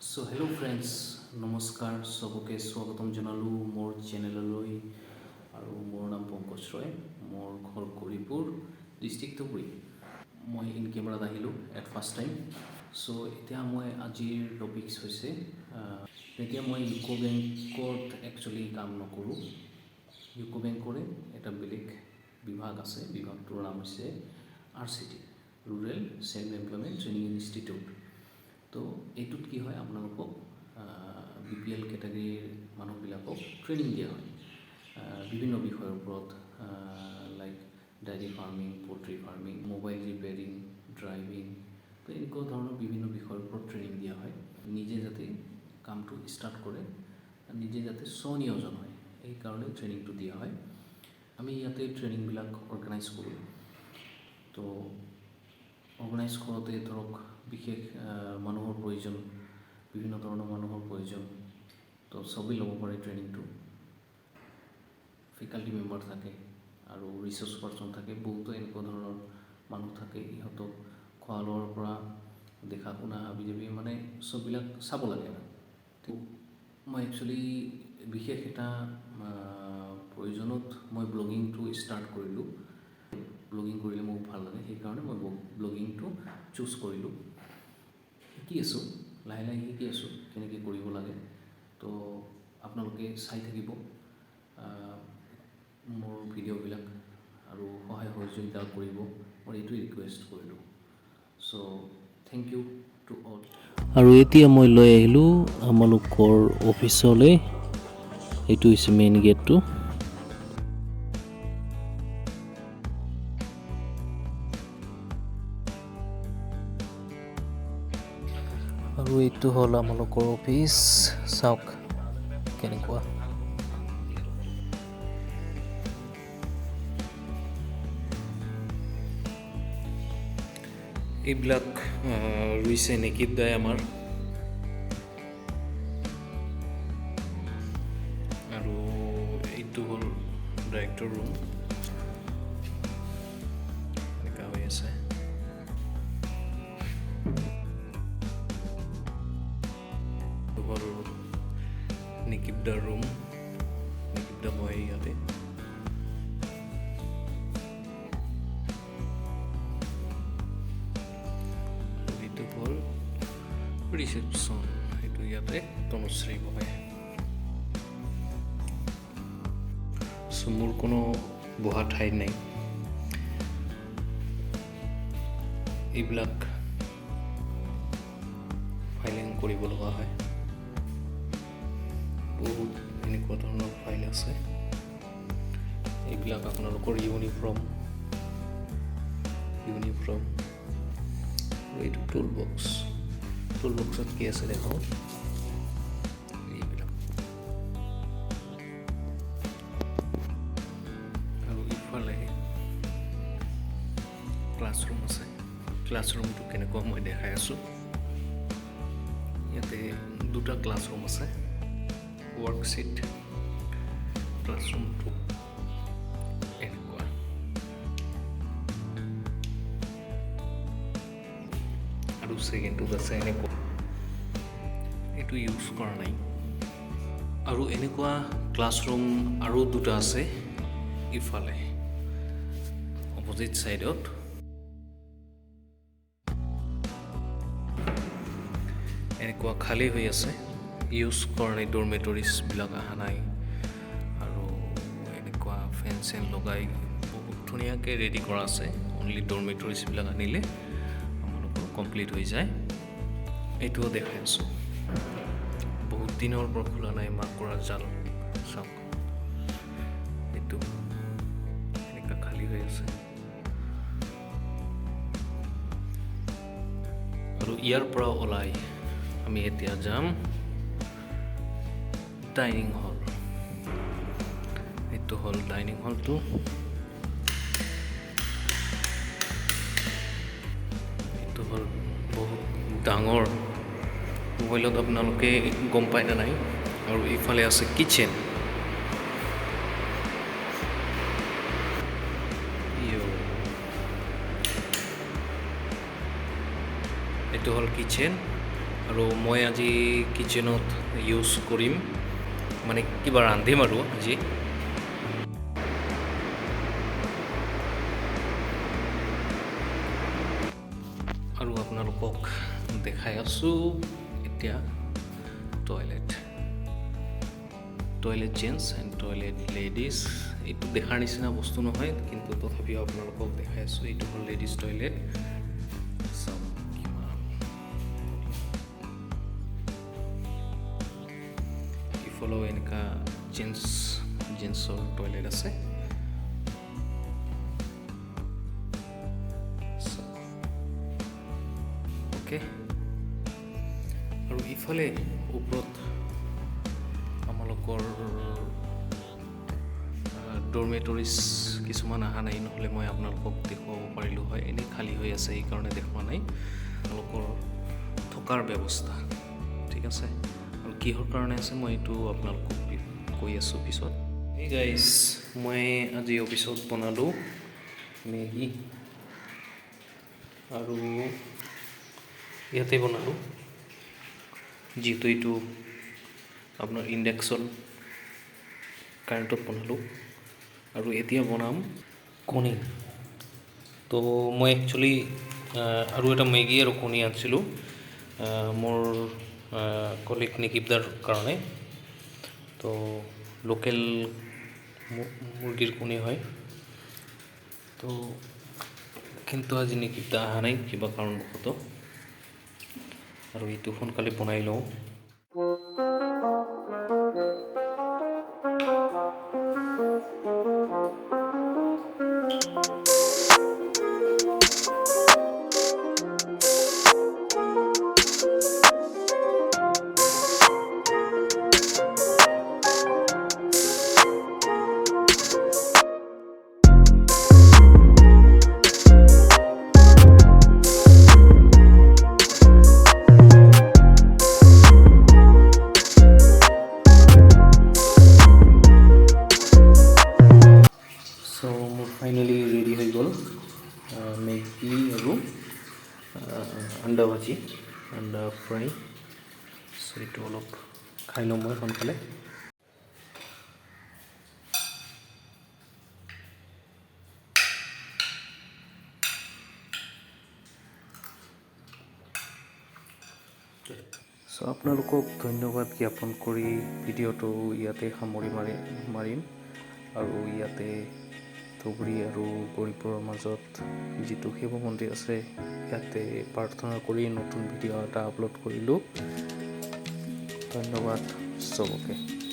So hello' friends, নমস্কাৰ, চবকে স্বাগতম জনালোঁ মোৰ চেনেললৈ। আৰু মোৰ নাম পংকজ ৰয়, মোৰ ঘৰ গৌৰীপুৰ, ডিষ্ট্ৰিক্ট ধুবুৰী। মই ইন কেমেৰাত আহিলোঁ এট ফাৰ্ষ্ট টাইম। চ' এতিয়া মই আজিৰ টপিকছ হৈছে এতিয়া মই ইউকো বেংকত একচুৱেলি কাম নকৰোঁ। ইউকো বেংকৰে এটা বেলেগ বিভাগ আছে, বিভাগটোৰ নাম হৈছে RCT, rural self employment training institute. তো এইটোত কি হয়, আপোনালোকক BPL কেটেগৰীৰ মানুহবিলাকক ট্ৰেইনিং দিয়া হয় বিভিন্ন বিষয়ৰ ওপৰত, like diary farming, poultry farming, mobile repairing, driving. তো এনেকুৱা ধৰণৰ বিভিন্ন বিষয়ৰ ওপৰত ট্ৰেইনিং দিয়া হয়, নিজে যাতে কামটো ষ্টাৰ্ট কৰে, নিজে যাতে স্বনিয়োজন হয়, এইকাৰণে ট্ৰেইনিংটো দিয়া হয়। আমি ইয়াতে ট্ৰেইনিংবিলাক অৰ্গেনাইজ কৰোঁ। তো অৰ্গেনাইজ কৰোঁতে ধৰক বিশেষ মানুহৰ প্ৰয়োজন, বিভিন্ন ধৰণৰ মানুহৰ প্ৰয়োজন। তো চবেই ল'ব পাৰে ট্ৰেইনিংটো। ফেকাল্টি মেম্বাৰ থাকে আৰু ৰিচাৰ্চ পাৰ্চন থাকে, বহুতো এনেকুৱা ধৰণৰ মানুহ থাকে। ইহঁতক খোৱা লোৱাৰ পৰা দেখা শুনা হাবি মানে চববিলাক চাব লাগে। তো মই একচুৱেলি বিশেষ এটা প্ৰয়োজনত মই ব্লগিংটো ষ্টাৰ্ট কৰিলোঁ। ব্লগিং কৰিলে মোক ভাল লাগে, সেইকাৰণে মই ব্লগিংটো চুজ কৰিলোঁ। শিকি আছোঁ, লাহে লাহে শিকি আছোঁ কেনেকৈ কৰিব লাগে। তো আপোনালোকে চাই থাকিব মোৰ ভিডিঅ'বিলাক আৰু সহায় সহযোগিতা কৰিব, মই এইটোৱে ৰিকুৱেষ্ট কৰিলোঁ। চ' থেংক ইউ টু অল। আৰু এতিয়া মই লৈ আহিলোঁ আমালোকৰ অফিচলৈ। এইটো হৈছে মেইন গেটটো। আৰু এইটো হ'ল আমালোকৰ অফিচ, চাওক কেনেকুৱা। এইবিলাক ৰুইছে নিকিত দাই আমাৰ। আৰু এইটো হ'ল ডাইৰেক্টৰ ৰুম, এনেকুৱা হৈ আছে। হ'ল নিকিত দাৰ ৰুম, নিকিত দা মই ইয়াতে। এইটো হ'ল ৰিচেপশ্যন, সেইটো ইয়াতে তনুশ্ৰী বহে। চ' মোৰ কোনো বহা ঠাই নাই। এইবিলাক ফাইলিং কৰিব লগা হয়, বহুত এনেকুৱা ধৰণৰ ফাইল আছে। এইবিলাক আপোনালোকৰ ইউনিফৰ্ম। আৰু এইটো টুল বক্সত কি আছে দেখো, এইবিলাক। আৰু ইফালে ক্লাছৰুম আছে। ক্লাছৰুমটো কেনেকুৱা মই দেখাই আছোঁ। ইয়াতে দুটা ক্লাছৰুম আছে, ৱৰ্কশ্বীট। ক্লাছৰুমটো এনেকুৱা। আৰু ছেকেণ্ডটোত আছে এনেকুৱা, এইটো ইউজ কৰা নাই। আৰু এনেকুৱা ক্লাছৰুম আৰু দুটা আছে ইফালে অপজিট ছাইডত। এনেকুৱা খালী হৈ আছে, ইউজ কৰা নাই, ডৰমেটৰিজবিলাক অহা নাই। আৰু এনেকুৱা ফেন চেন লগাই বহুত ধুনীয়াকৈ ৰেডি কৰা আছে। অনলি ডৰমেটৰিজবিলাক আনিলে আমালোকৰ কমপ্লিট হৈ যায়। এইটোও দেখাই আছোঁ। বহুত দিনৰ পৰা খোলা নাই মাকুৰা জাল, চাওক এইটো এনেকুৱা খালী হৈ আছে। আৰু ইয়াৰ পৰা ওলাই আমি এতিয়া যাম ডাইনিং হল। এইটো হ'ল ডাইনিং হলটো। এইটো হ'ল বহুত ডাঙৰ, মোবাইলত আপোনালোকে গম পায় নে নাই। আৰু ইফালে আছে কিটচেন। এইটো হ'ল কিটচেন। আৰু আৰু মই আজি কিচেনত ইউজ কৰিম মানে কিবা ৰান্ধিম আৰু আজি আৰু আপোনালোকক দেখাই আছোঁ এতিয়া toilet gents and toilet ladies এইটো দেখাৰ নিচিনা বস্তু নহয় কিন্তু তথাপিও আপোনালোকক দেখাই আছোঁ এইটো হ'ল লেডিজ টয়লেট ইফালেও এনেকুৱা জেন্টছৰ টয়লেট আছে অ'কে আৰু ইফালে ওপৰত আমালোকৰ ডৰমেটৰিজ কিছুমান অহা নাই নহ'লে মই আপোনালোকক দেখুৱাব পাৰিলোঁ হয় এনেই খালী হৈ আছে সেইকাৰণে দেখুওৱা নাই আপোনালোকৰ থকাৰ ব্যৱস্থা ঠিক আছে আৰু কিহৰ কাৰণে আছে মই এইটো আপোনালোকক কৈ আছোঁ পিছত এই গাইজ মই আজি অফিচত বনালোঁ মেগী আৰু ইয়াতে বনালোঁ যিহেতু এইটো আপোনাৰ ইণ্ডাকশ্যন কাৰেণ্টত বনালোঁ আৰু এতিয়া বনাম কণী তো মই একচুৱেলি আৰু এটা মেগী আৰু কণী আনিছিলোঁ মোৰ কলিগ নিকিবদাৰ কাৰণে তো লোকেল মুৰ্গীৰ কণী হয় তো কিন্তু আজি নিকিবদা অহা নাই কিবা কাৰণবশতঃ আৰু এইটো সোনকালে বনাই লওঁ ফাইনেলি ৰেডি হৈ গ'ল মেগী আৰু আণ্ডা ভাজি আণ্ডা ফ্ৰাই চ' এইটো অলপ খাই লওঁ মই সোনকালে চ' আপোনালোকক ধন্যবাদ জ্ঞাপন কৰি ভিডিঅ'টো ইয়াতে সামৰি মাৰিম আৰু ইয়াতে ধুবুৰী আৰু গৌৰীপুৰৰ মাজত যিটো শিৱ মন্দিৰ আছে ইয়াতে প্ৰাৰ্থনা কৰি নতুন ভিডিঅ' এটা আপলোড কৰিলোঁ ধন্যবাদ চবকে